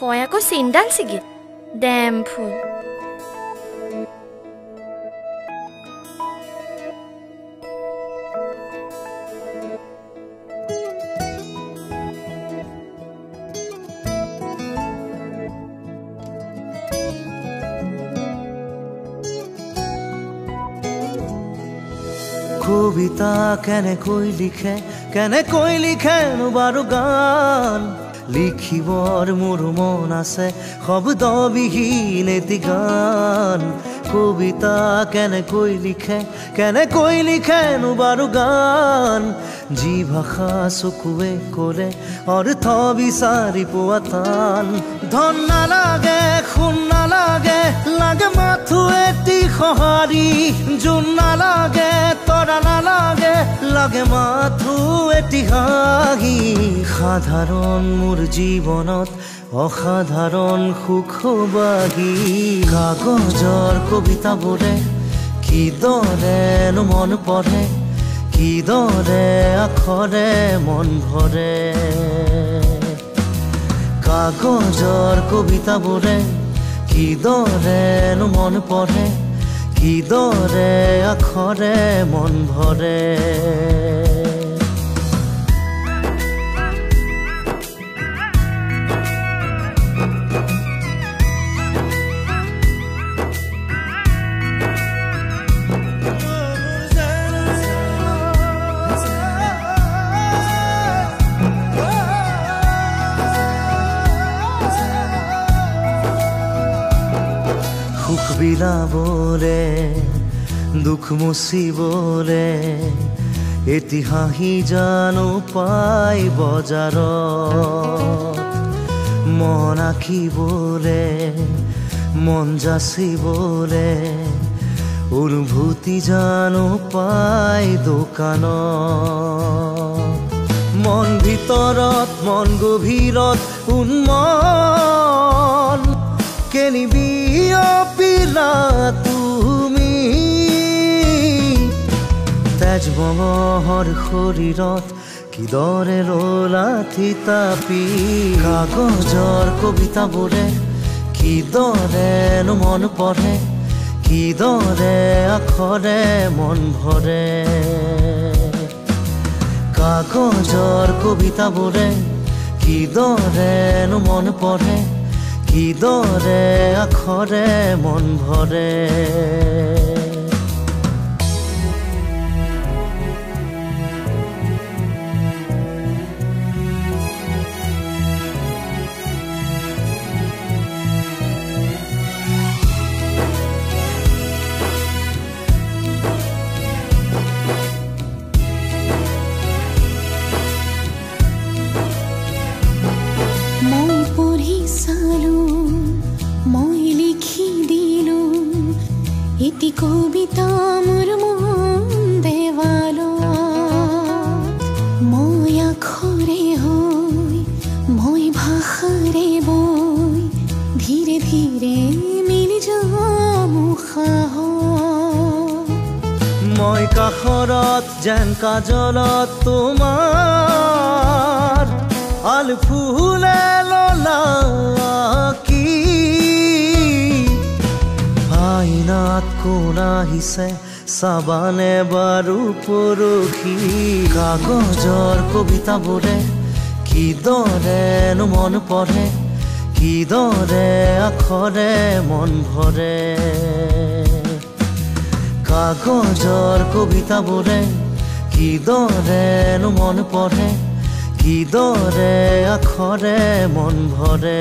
কয় আকৌ চিন্দাল ছিগি ডেম ফুল কবিতা কেনেকৈ লিখেনো বাৰু গান লিখিবৰ মোৰ মন আছে শব্দবিহীন এটি গান কবিতা কেনেকৈ লিখেনো বাৰু গান যি ভাষা চকুৱে ক'লে অৰ্থ বিচাৰি পোৱা টান ধন নালাগে সোণ নালাগে লাগে মাথো এটি সঁহাৰি জোন নালাগে তৰা নালাগে লাগে মাথো এটি হাঁহি সাধাৰণ মোৰ জীৱনত অসাধাৰণ সুখবাহী কাগজৰ কবিতাবোৰে কিদৰেনো মন পঢ়ে কিদৰে আখৰে মন ভৰে কাগজৰ কবিতাবোৰে কিদৰেনো মন পঢ়ে কিদৰে আখৰে মন ভৰে সুখ বিলাবলে দুখ মুচিবলে এটি হাঁহি জানো পাই বজাৰত মন আঁকিবলে মন যাচিবলে অনুভূতি জানো পাই দোকানত মন ভিতৰত মন গভীৰত উন্মন কেনিবি অপিলা তুমি তেজ মঙহৰ শৰীৰত কিদৰে ৰলা থিতাপি কাগজৰ কবিতাবোৰে কিদৰেনো মন পঢ়ে কিদৰে আখৰে মন ভৰে কাগজৰ কবিতাবোৰে কিদৰেনো মন পঢ়ে কিদৰে আখৰে মন ভৰে এটি কবিতা মোৰ মন দেৱালত মই আখৰে হৈ মই ভাষাৰে বৈ ধীৰে ধীৰে মিলি যাম মই কাষৰত যেন কাজলত তোমাৰ আল ফুলে ললা আইনাত কোন আহিছে চাবানে বাৰু পৰখি কাগজৰ কবিতাবোৰে কিদৰেনো মন পঢ়ে কিদৰে আখৰে মন ভৰে কাগজৰ কবিতাবোৰে কিদৰেনো মন পঢ়ে কিদৰে আখৰে মন ভৰে